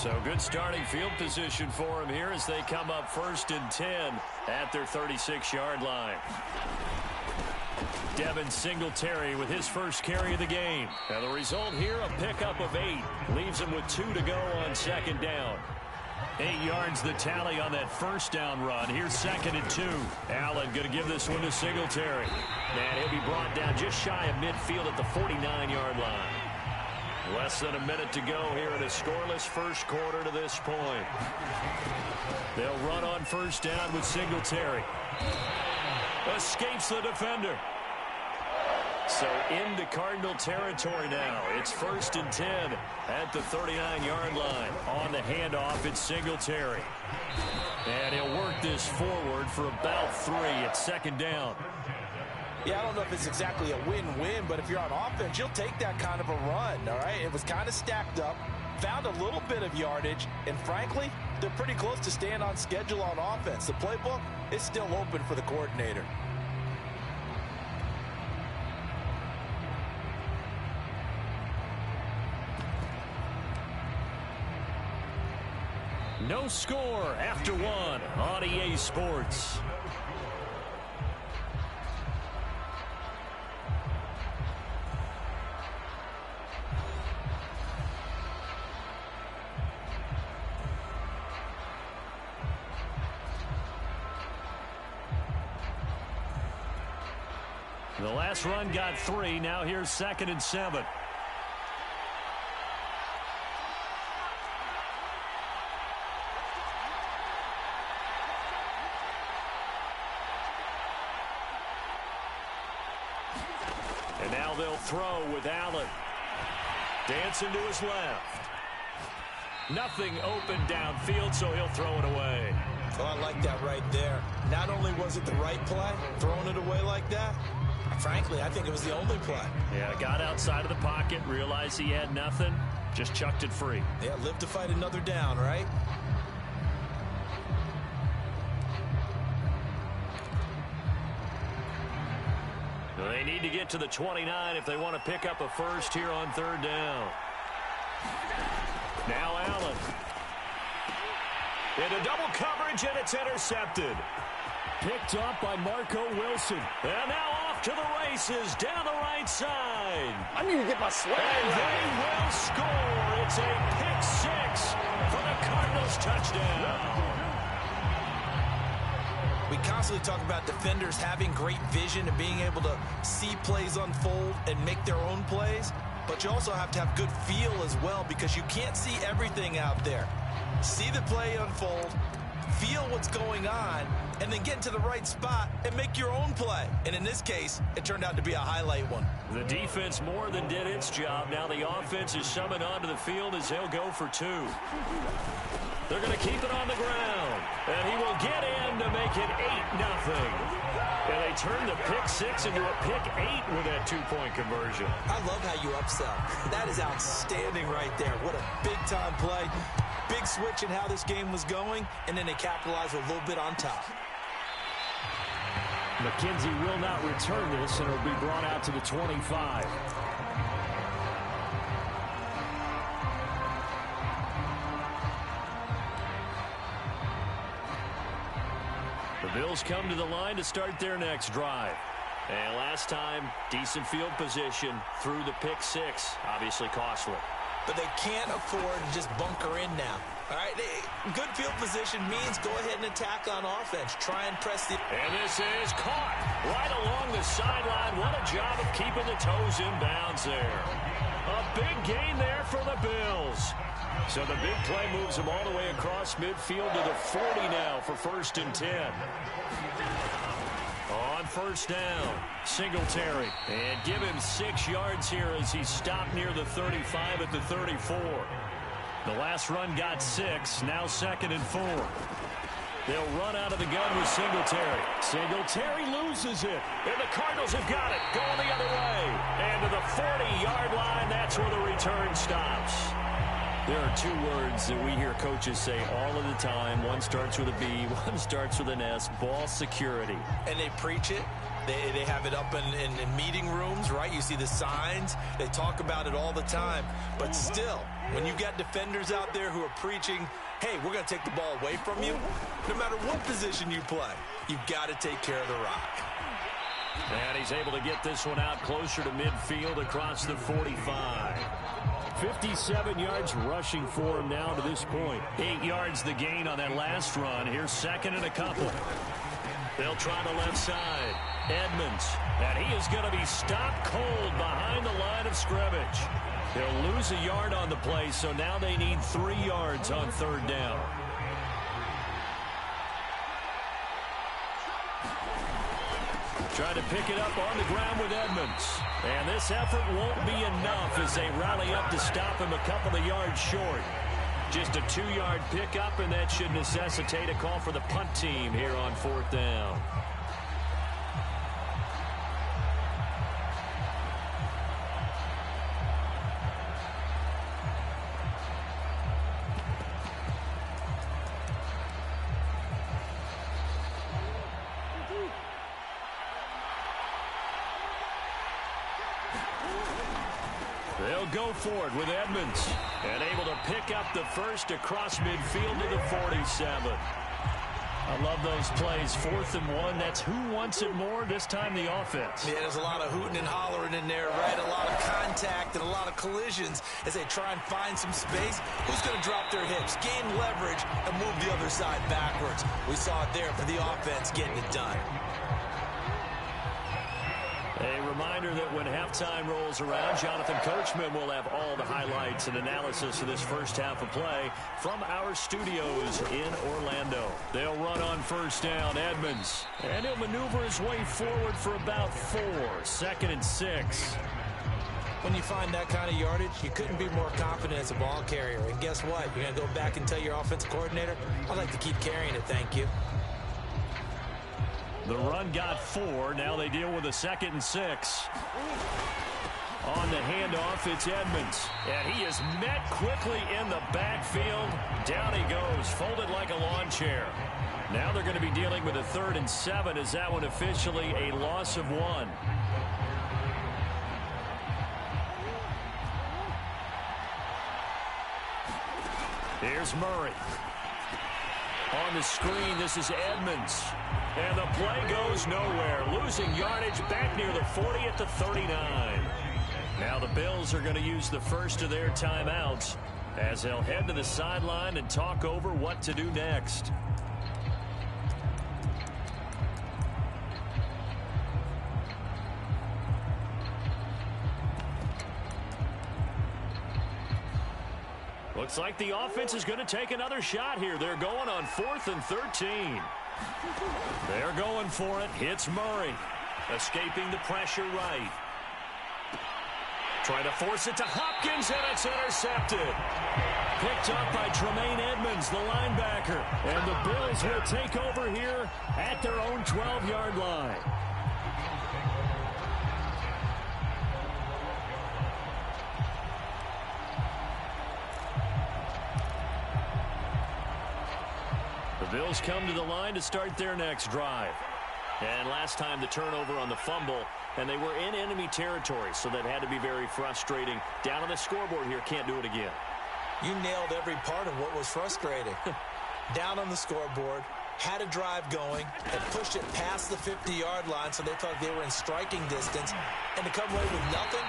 So good starting field position for him here as they come up 1st and 10 at their 36-yard line. Devin Singletary with his first carry of the game. And the result here, a pickup of 8. Leaves him with 2 to go on 2nd down. 8 yards the tally on that first down run. Here's 2nd and 2. Allen going to give this one to Singletary. And he'll be brought down just shy of midfield at the 49-yard line. Less than a minute to go here in a scoreless first quarter to this point. They'll run on 1st down with Singletary. Escapes the defender. So into Cardinal territory now. It's 1st and 10 at the 39-yard line. On the handoff, it's Singletary. And he'll work this forward for about 3 at 2nd down. Yeah, I don't know if it's exactly a win-win, but if you're on offense, you'll take that kind of a run, all right? It was kind of stacked up, found a little bit of yardage, and frankly, they're pretty close to staying on schedule on offense. The playbook is still open for the coordinator. No score after 1 on EA Sports. The last run got 3. Now here's 2nd and 7. And now they'll throw with Allen. Dancing to his left. Nothing open downfield, so he'll throw it away. Oh, I like that right there. Not only was it the right play, throwing it away like that, frankly, I think it was the only play. Yeah, got outside of the pocket, realized he had nothing, just chucked it free. Yeah, live to fight another down, right? They need to get to the 29 if they want to pick up a first here on 3rd down. Now Allen. Into double coverage, and it's intercepted. Picked up by Marco Wilson. And now off to the races down the right side. I need to get my swag. And they will score. It's a pick-6 for the Cardinals touchdown. We constantly talk about defenders having great vision and being able to see plays unfold and make their own plays. But you also have to have good feel as well, because you can't see everything out there. See the play unfold, feel what's going on, and then get to the right spot and make your own play. And in this case, it turned out to be a highlight one. The defense more than did its job. Now the offense is summoned onto the field as they'll go for 2. They're going to keep it on the ground. And he will get in to make it 8-0. And they turn the pick-6 into a pick-8 with that 2-point conversion. I love how you upsell. That is outstanding right there. What a big-time play. Big switch in how this game was going, and then they capitalize a little bit on top. McKenzie will not return this, and it'll be brought out to the 25. The Bills come to the line to start their next drive. And last time, decent field position through the pick-6. Obviously costly. But they can't afford to just bunker in now. All right, good field position means go ahead and attack on offense. Try and press the... And this is caught right along the sideline. What a job of keeping the toes in bounds there. A big gain there for the Bills. So the big play moves them all the way across midfield to the 40 now for 1st and 10. On 1st down, Singletary. And give him 6 yards here as he stopped near the 35 at the 34. The last run got 6, now 2nd and 4. They'll run out of the gun with Singletary. Singletary loses it. And the Cardinals have got it. Going the other way. And to the 40-yard line, that's where the return stops. There are 2 words that we hear coaches say all of the time. One starts with a B, one starts with an S. Ball security. And they preach it, They have it up in meeting rooms, right? You see the signs. They talk about it all the time. But still, when you got defenders out there who are preaching, hey, we're going to take the ball away from you, no matter what position you play, you've got to take care of the rock. And he's able to get this one out closer to midfield across the 45. 57 yards rushing for him now to this point. 8 yards the gain on that last run. Here's second and a couple. They'll try the left side. Edmonds. And he is going to be stopped cold behind the line of scrimmage. He'll lose a yard on the play, so now they need 3 yards on third down. Trying to pick it up on the ground with Edmonds. And this effort won't be enough as they rally up to stop him a couple of yards short. Just a 2-yard pickup, and that should necessitate a call for the punt team here on fourth down. They'll go for it with Edmonds. And able to pick up the first across midfield to the 47. I love those plays. 4th and 1. That's who wants it more, this time the offense. Yeah, there's a lot of hooting and hollering in there, right? A lot of contact and a lot of collisions as they try and find some space. Who's going to drop their hips, gain leverage, and move the other side backwards? We saw it there for the offense getting it done. A reminder that when halftime rolls around, Jonathan Coachman will have all the highlights and analysis of this first half of play from our studios in Orlando. They'll run on first down, Edmonds. And he'll maneuver his way forward for about 4. 2nd and 6. When you find that kind of yardage, you couldn't be more confident as a ball carrier. And guess what? You're going to go back and tell your offensive coordinator, I'd like to keep carrying it, thank you. The run got 4. Now they deal with a 2nd and 6. On the handoff, it's Edmonds. And he is met quickly in the backfield. Down he goes, folded like a lawn chair. Now they're going to be dealing with a 3rd and 7. Is that one officially a loss of 1? Here's Murray. On the screen, this is Edmonds. And the play goes nowhere. Losing yardage back near the 40 at the 39. Now the Bills are going to use the first of their timeouts as they'll head to the sideline and talk over what to do next. Looks like the offense is going to take another shot here. They're going on 4th and 13. They're going for it. Hits Murray. Escaping the pressure right. Trying to force it to Hopkins, and it's intercepted. Picked up by Tremaine Edmonds, the linebacker. And the Bills will take over here at their own 12-yard line. The Bills come to the line to start their next drive. And last time the turnover on the fumble, and they were in enemy territory, so that had to be very frustrating. Down on the scoreboard here, can't do it again. You nailed every part of what was frustrating. Down on the scoreboard, had a drive going, and pushed it past the 50-yard line, so they thought they were in striking distance, and to come away with nothing,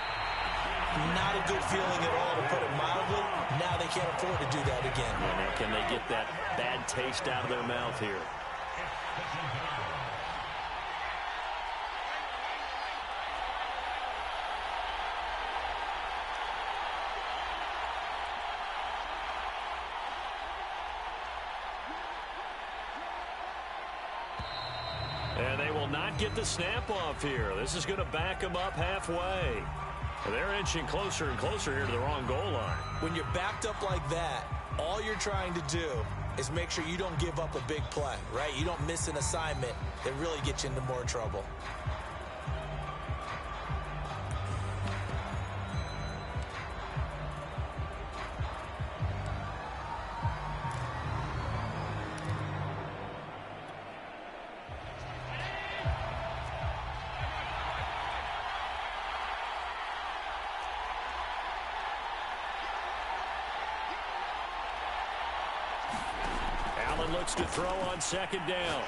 not a good feeling at all, to put it mildly. Now they can't afford to do that again. Yeah, now can they get that bad taste out of their mouth here? And they will not get the snap off here. This is going to back them up halfway. They're inching closer and closer here to the wrong goal line. When you're backed up like that, all you're trying to do is make sure you don't give up a big play, right? You don't miss an assignment that really gets you into more trouble. looks to throw on second down.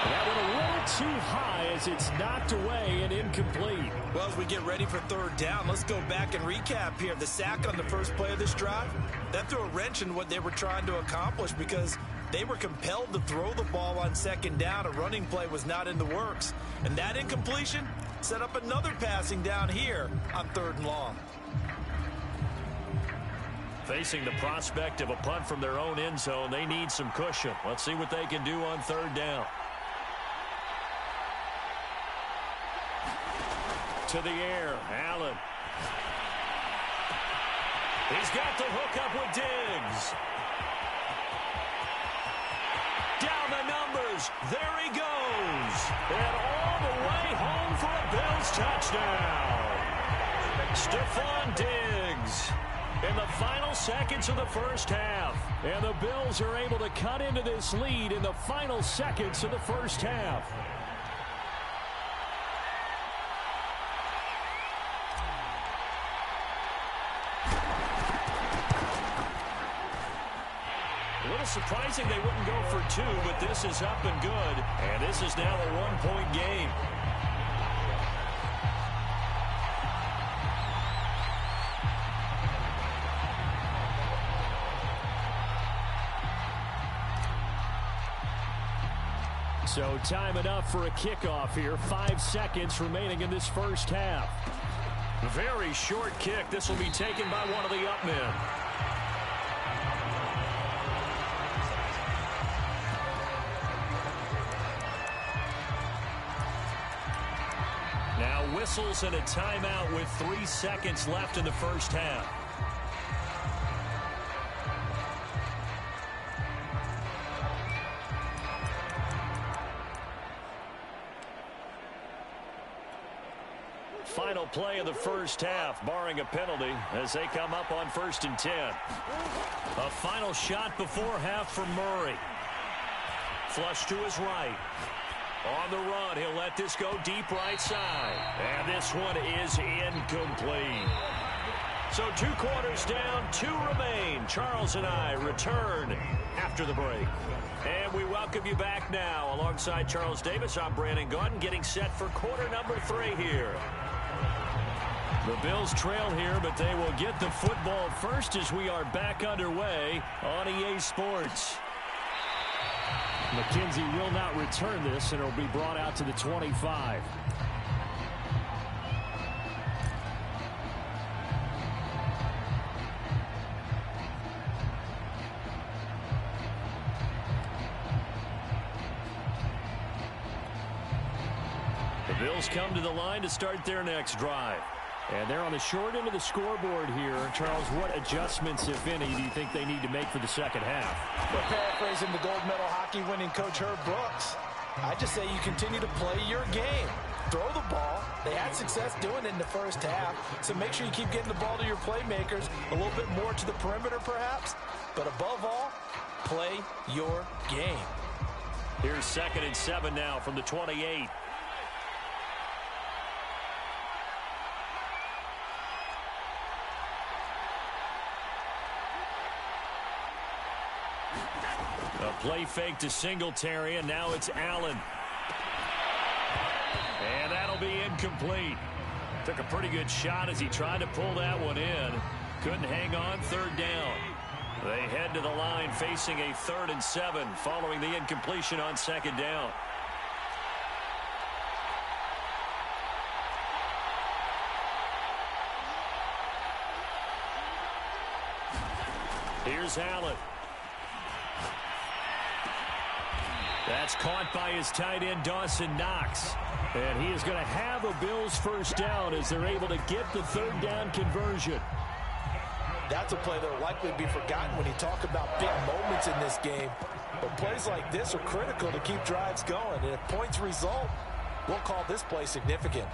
That went a little too high as it's knocked away and incomplete. Well, as we get ready for third down, let's go back and recap here. The sack on the first play of this drive, that threw a wrench in what they were trying to accomplish because they were compelled to throw the ball on second down. A running play was not in the works. And that incompletion set up another passing down here on third and long. Facing the prospect of a punt from their own end zone, they need some cushion. Let's see what they can do on third down. To the air, Allen. He's got the hook up with Diggs. Down the numbers. There he goes. And all the way home for a Bills touchdown. Stephon Diggs in the final seconds of the first half. And the Bills are able to cut into this lead in the final seconds of the first half. A little surprising they wouldn't go for two, but this is up and good. And this is now a one-point game. So time enough for a kickoff here. 5 seconds remaining in this first half. Very short kick. This will be taken by one of the up men. Now whistles and a timeout with 3 seconds left in the first half. Final play of the first half, barring a penalty, as they come up on 1st and 10. A final shot before half from Murray. Flush to his right. On the run, he'll let this go deep right side. And this one is incomplete. So 2 quarters down, 2 remain. Charles and I return after the break. And we welcome you back now. Alongside Charles Davis, I'm Brandon Gaudin, getting set for quarter number 3 here. The Bills trail here, but they will get the football first as we are back underway on EA Sports. McKenzie will not return this, and it will be brought out to the 25. The Bills come to the line to start their next drive. And they're on the short end of the scoreboard here. Charles, what adjustments, if any, do you think they need to make for the second half? Well, paraphrasing the gold medal hockey winning coach Herb Brooks, I just say you continue to play your game. Throw the ball. They had success doing it in the first half, so make sure you keep getting the ball to your playmakers, a little bit more to the perimeter perhaps, but above all, play your game. Here's 2nd and 7 now from the 28. A play fake to Singletary, and now it's Allen. And that'll be incomplete. Took a pretty good shot as he tried to pull that one in. Couldn't hang on, 3rd down. They head to the line facing a 3rd and 7 following the incompletion on 2nd down. Here's Allen. That's caught by his tight end, Dawson Knox. And he is going to have a Bills first down as they're able to get the 3rd down conversion. That's a play that will likely be forgotten when you talk about big moments in this game. But plays like this are critical to keep drives going. And if points result, we'll call this play significant.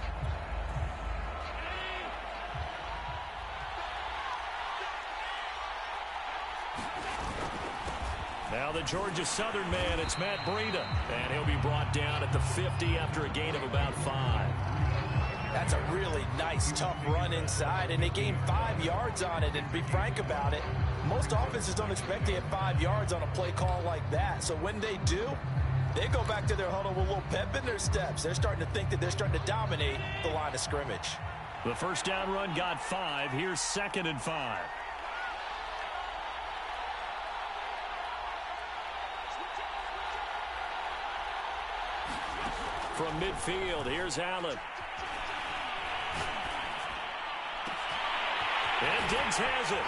Now the Georgia Southern man, it's Matt Breida. And he'll be brought down at the 50 after a gain of about 5. That's a really nice, tough run inside, and they gained 5 yards on it. And to be frank about it, most offenses don't expect to get 5 yards on a play call like that. So when they do, they go back to their huddle with a little pep in their steps. They're starting to think that they're starting to dominate the line of scrimmage. The first down run got 5. Here's 2nd and 5. From midfield, here's Allen. And Diggs has it.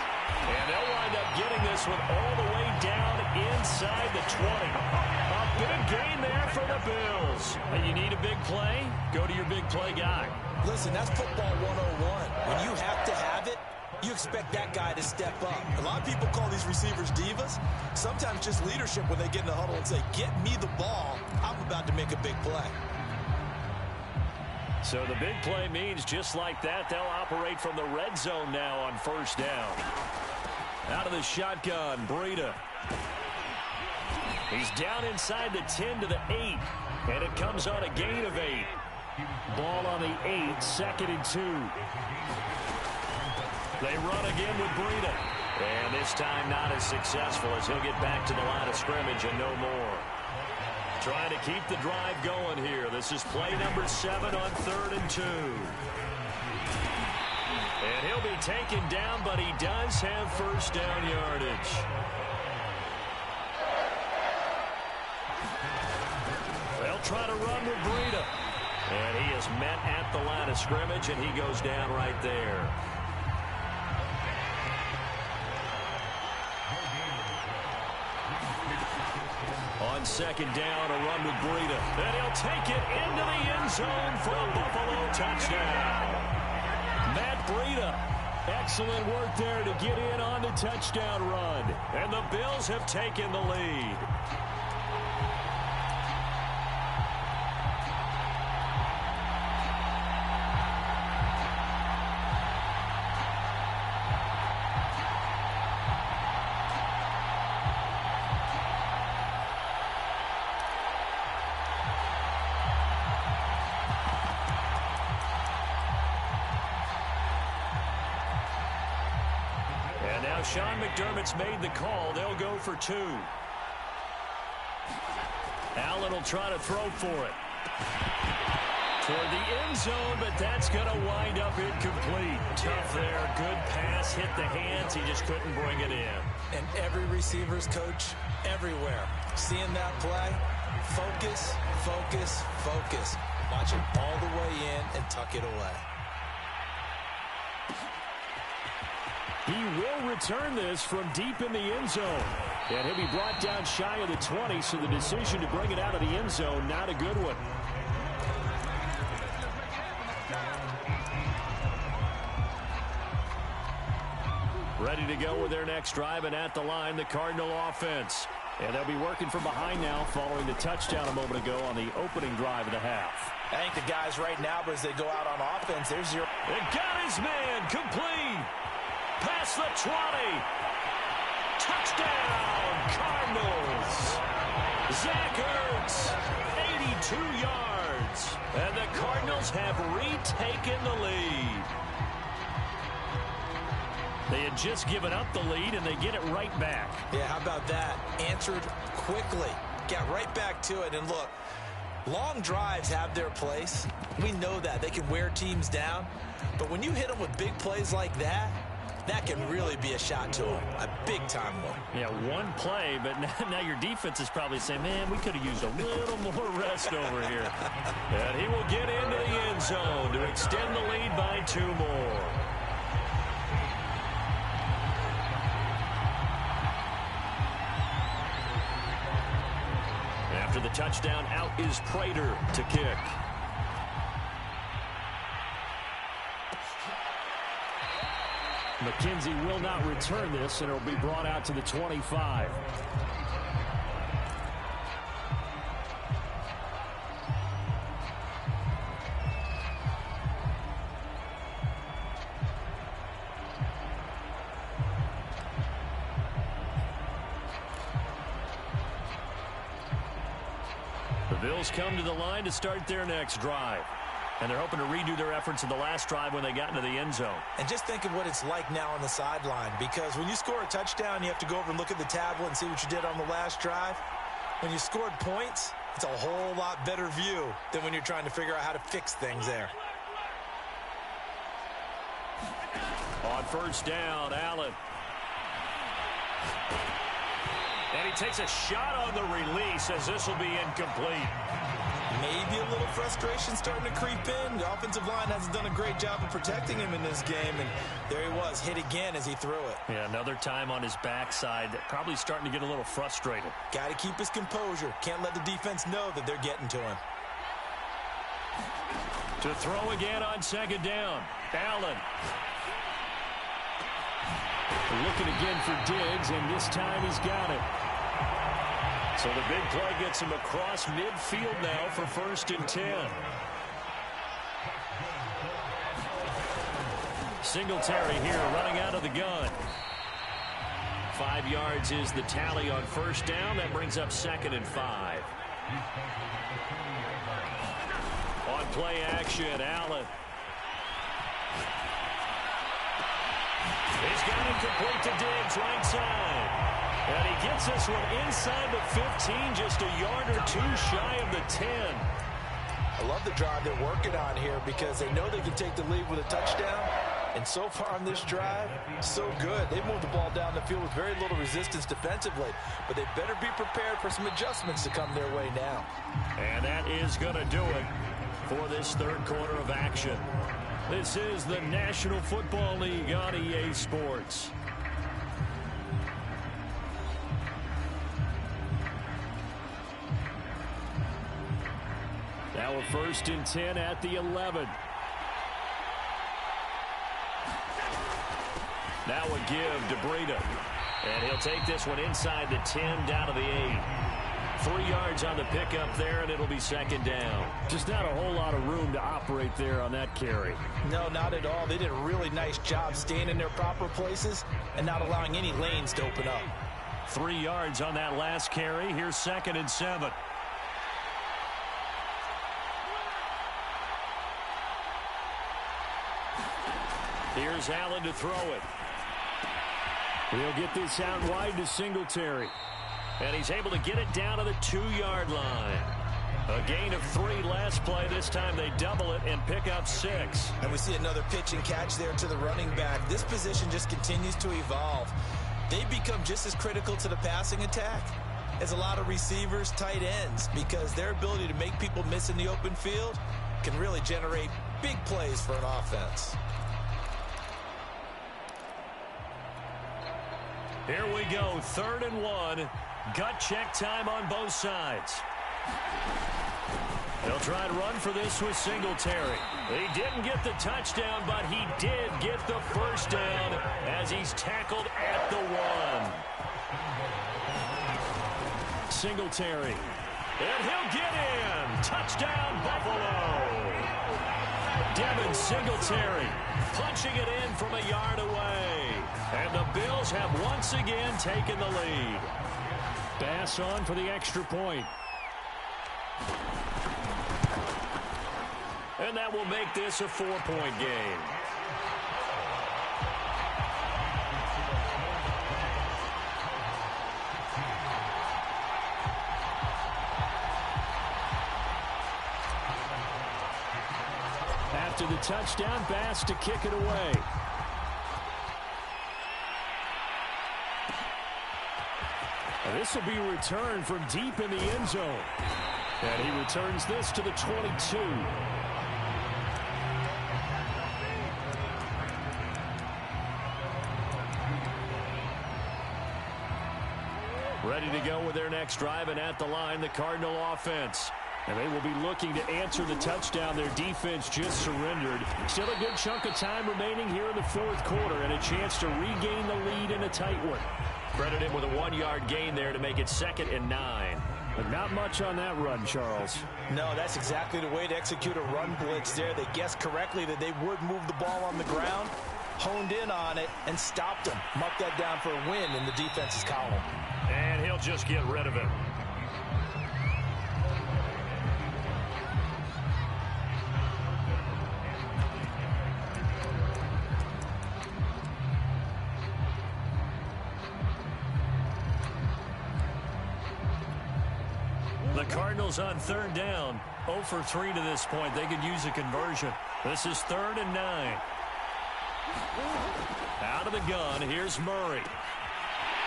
And they'll wind up getting this one all the way down inside the 20. A big gain there for the Bills. And you need a big play? Go to your big play guy. Listen, that's football 101. When you have to have it, you expect that guy to step up. A lot of people call these receivers divas. Sometimes just leadership when they get in the huddle and say, get me the ball. I'm about to make a big play. So the big play means just like that, they'll operate from the red zone now on first down. Out of the shotgun, Breida. He's down inside the 10 to the 8, and it comes on a gain of 8. Ball on the 8, 2nd and 2. They run again with Breida. And this time not as successful as he'll get back to the line of scrimmage and no more. Trying to keep the drive going here. This is play number 7 on 3rd and 2. And he'll be taken down, but he does have first down yardage. They'll try to run with Breida. And he is met at the line of scrimmage, and he goes down right there. On 2nd down, a run with Breida. And he'll take it into the end zone for a Buffalo touchdown. Matt Breida, excellent work there to get in on the touchdown run. And the Bills have taken the lead. Sean McDermott's made the call. They'll go for 2. Allen will try to throw for it. Toward the end zone, but that's going to wind up incomplete. Tough there. Good pass. Hit the hands. He just couldn't bring it in. And every receiver's coach everywhere. Seeing that play, focus, focus, focus. Watch it all the way in and tuck it away. He will return this from deep in the end zone. And he'll be brought down shy of the 20, so the decision to bring it out of the end zone, not a good one. Ready to go with their next drive, and at the line, the Cardinal offense. And they'll be working from behind now following the touchdown a moment ago on the opening drive of the half. I think the guys right now, as they go out on offense, there's your... It got his man complete. Past the 20. Touchdown, Cardinals. Zach Ertz, 82 yards. And the Cardinals have retaken the lead. They had just given up the lead, and they get it right back. Yeah, how about that? Answered quickly. Got right back to it. And look, long drives have their place. We know that. They can wear teams down. But when you hit them with big plays like that, that can really be a shot to them. A big-time one. Yeah, one play, but now your defense is probably saying, man, we could have used a little more rest over here. And he will get into the end zone to extend the lead by 2 more. After the touchdown, out is Prater to kick. McKenzie will not return this, and it will be brought out to the 25. The Bills come to the line to start their next drive. And they're hoping to redo their efforts in the last drive when they got into the end zone. And just think of what it's like now on the sideline, because when you score a touchdown, you have to go over and look at the tablet and see what you did on the last drive. When you scored points, it's a whole lot better view than when you're trying to figure out how to fix things there. On first down, Allen. And he takes a shot on the release as this will be incomplete. Maybe a little frustration starting to creep in. The offensive line hasn't done a great job of protecting him in this game, and there he was, hit again as he threw it. Yeah, another time on his backside, probably starting to get a little frustrated. Got to keep his composure. Can't let the defense know that they're getting to him. To throw again on second down, Allen. Looking again for Diggs, and this time he's got it. So the big play gets him across midfield now for 1st and 10. Singletary here running out of the gun. 5 yards is the tally on first down. That brings up 2nd and 5. On play action, Allen. He's got it complete to Diggs, right side. And he gets this one inside the 15, just a yard or two shy of the 10. I love the drive they're working on here because they know they can take the lead with a touchdown. And so far on this drive, so good. They moved the ball down the field with very little resistance defensively. But they better be prepared for some adjustments to come their way now. And that is going to do it for this third quarter of action. This is the National Football League on EA Sports. Now a 1st and 10 at the 11. Now a give to Breida. And he'll take this one inside the 10 down to the 8. 3 yards on the pickup there, and it'll be 2nd down. Just not a whole lot of room to operate there on that carry. No, not at all. They did a really nice job staying in their proper places and not allowing any lanes to open up. 3 yards on that last carry. Here's 2nd and 7. Here's Allen to throw it. He'll get this out wide to Singletary. And he's able to get it down to the 2-yard line. A gain of 3 last play. This time they double it and pick up 6. And we see another pitch and catch there to the running back. This position just continues to evolve. They become just as critical to the passing attack as a lot of receivers, tight ends, because their ability to make people miss in the open field can really generate big plays for an offense. Here we go, 3rd and 1. Gut check time on both sides. They'll try and run for this with Singletary. He didn't get the touchdown, but he did get the first down as he's tackled at the 1. Singletary. And he'll get in. Touchdown, Buffalo. Devin Singletary punching it in from a yard away. And the Bills have once again taken the lead. Pass on for the extra point. And that will make this a 4-point game. After the touchdown, Bass to kick it away. And this will be returned from deep in the end zone. And he returns this to the 22. Ready to go with their next drive, and at the line, the Cardinal offense. And they will be looking to answer the touchdown their defense just surrendered. Still a good chunk of time remaining here in the 4th quarter, and a chance to regain the lead in a tight one. Credit him with a 1-yard gain there to make it 2nd and 9. But not much on that run, Charles. No, that's exactly the way to execute a run blitz there. They guessed correctly that they would move the ball on the ground, honed in on it, and stopped them. Marked that down for a win in the defense's column. And he'll just get rid of it. The Cardinals on third down, 0 for 3 to this point. They could use a conversion. This is 3rd and 9. Out of the gun, here's Murray.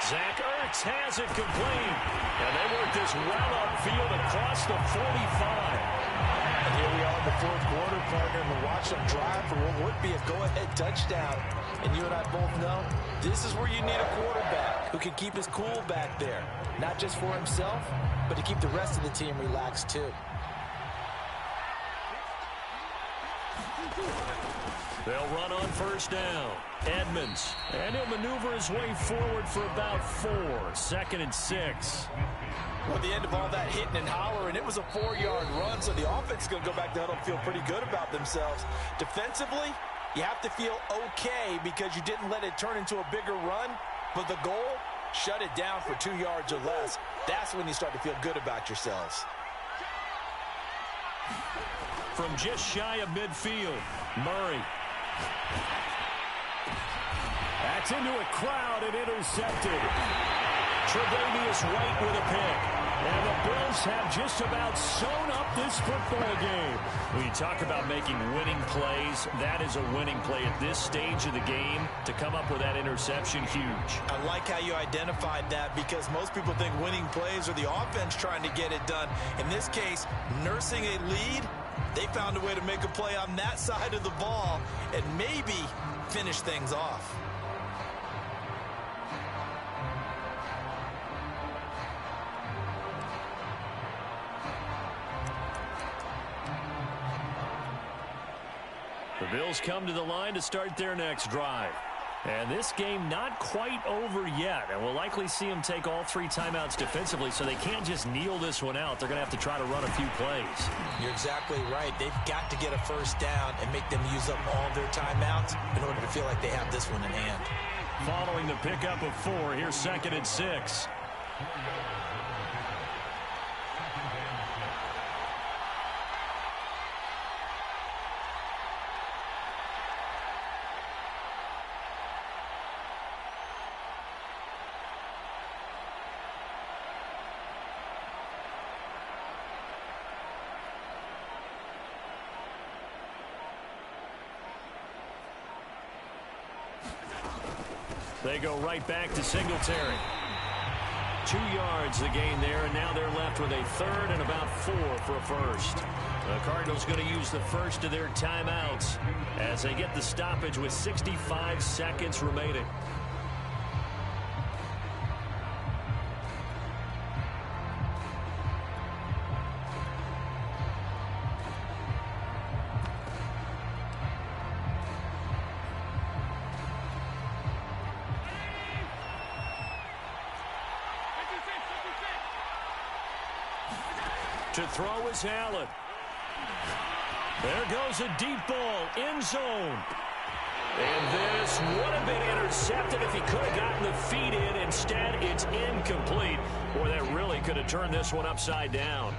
Zach Ertz has it complete. And they work this well upfield across the 45. And here we are in the fourth quarter, partner, and we're watching them drive for what would be a go-ahead touchdown. And you and I both know this is where you need a quarterback who can keep his cool back there. Not just for himself, but to keep the rest of the team relaxed too. They'll run on first down. Edmonds. And he'll maneuver his way forward for about 4. 2nd and 6. Well, at the end of all that hitting and hollering, it was a 4-yard run, so the offense is going to go back to huddle and feel pretty good about themselves. Defensively, you have to feel okay because you didn't let it turn into a bigger run, but the goal, shut it down for 2 yards or less. That's when you start to feel good about yourselves. From just shy of midfield, Murray. That's into a crowd and intercepted. Tre'Davious White with a pick. And the Bills have just about sewn up this football game. When you talk about making winning plays, that is a winning play at this stage of the game. To come up with that interception, huge. I like how you identified that because most people think winning plays are the offense trying to get it done. In this case, nursing a lead, they found a way to make a play on that side of the ball and maybe finish things off. The Bills come to the line to start their next drive. And this game not quite over yet. And we'll likely see them take all 3 timeouts defensively, so they can't just kneel this one out. They're going to have to try to run a few plays. You're exactly right. They've got to get a first down and make them use up all their timeouts in order to feel like they have this one in hand. Following the pickup of 4, here's 2nd and 6. They go right back to Singletary. 2 yards the gain there, and now they're left with a 3rd and about 4 for a first. The Cardinals going to use the first of their timeouts as they get the stoppage with 65 seconds remaining. To throw is Allen. There goes a deep ball, end zone. And this would have been intercepted if he could have gotten the feet in. Instead, it's incomplete. Boy, that really could have turned this one upside down.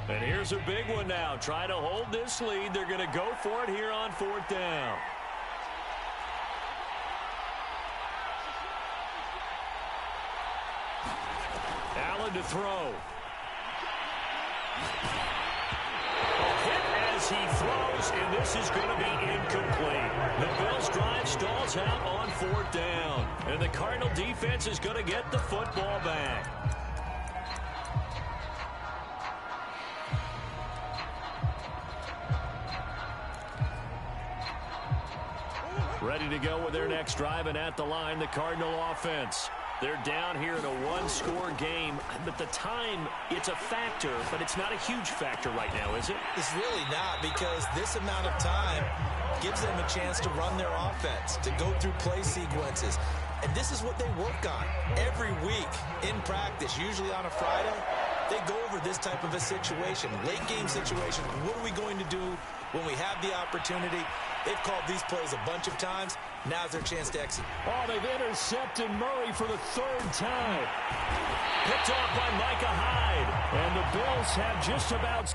And here's a big one now. Trying to hold this lead. They're going to go for it here on 4th down. Allen to throw. Hit as he throws, and this is going to be incomplete. The Bills drive stalls out on 4th down. And the Cardinal defense is going to get the football back. Ready to go with their next drive, and at the line, the Cardinal offense. They're down here in a 1-score game, but the time, it's a factor, but it's not a huge factor right now, is it? It's really not, because this amount of time gives them a chance to run their offense, to go through play sequences. And this is what they work on every week in practice, usually on a Friday. They go over this type of a situation, late game situation. What are we going to do when we have the opportunity? They've called these plays a bunch of times. Now's their chance to execute. Oh, they've intercepted Murray for the third time. Picked off by Micah Hyde. And the Bills have just about...